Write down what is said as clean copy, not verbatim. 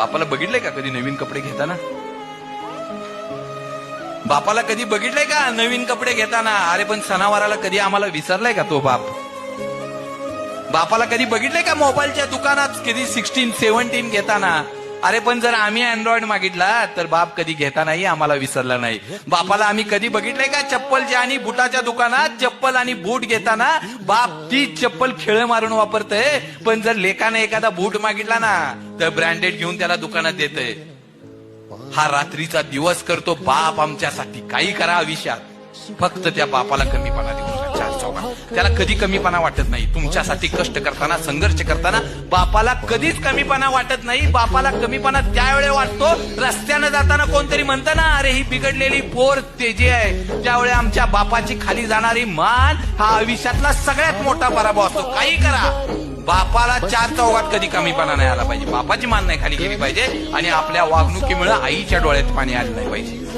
बापाला बघितलंय का कधी नवीन कपडे घेताना? बापाला कधी बघितलंय का नवीन कपडे घेताना? अरे पण सणावाराला कधी आम्हाला विसरलाय का तो बाप? बापाला कधी बघितलंय का मोबाईलच्या दुकानात कधी 16, 17 घेताना? अरे पण जर आम्ही अँड्रॉइड मागितला तर बाप कधी घेतानाही आम्हाला विसरला नाही. बापाला आम्ही कधी बघितलंय का चप्पलच्या आणि बुटाच्या दुकानात चप्पल आणि बूट घेताना? बाप ती चप्पल खेळ मारून वापरतय, पण जर लेकाने एखादा बूट मागितला ना तर ब्रँडेड घेऊन त्याला दुकानात देतय. हा रात्रीचा दिवस करतो बाप आमच्यासाठी. काही करा आयुष्यात, फक्त त्या बापाला कमीपणा देऊ नका. चार चौघात त्याला कधी कमीपणा वाटत नाही. तुमच्यासाठी कष्ट करताना, संघर्ष करताना बापाला कधीच कमीपणा वाटत नाही. बापाला कमीपणा त्यावेळी वाटतो रस्त्यानं जाताना कोणतरी म्हणतं ना, अरे ही बिघडलेली पोर ते जे आहे. त्यावेळी आमच्या बापाची खाली जाणारी मान हा आयुष्यातला सगळ्यात मोठा पराभव असतो. काही करा, बापाला चार चौघात कधी कमीपणा नाही आला पाहिजे. बापाची मान नाही खाली गेली पाहिजे आणि आपल्या वागणुकीमुळे आईच्या डोळ्यात पाणी आलं नाही पाहिजे.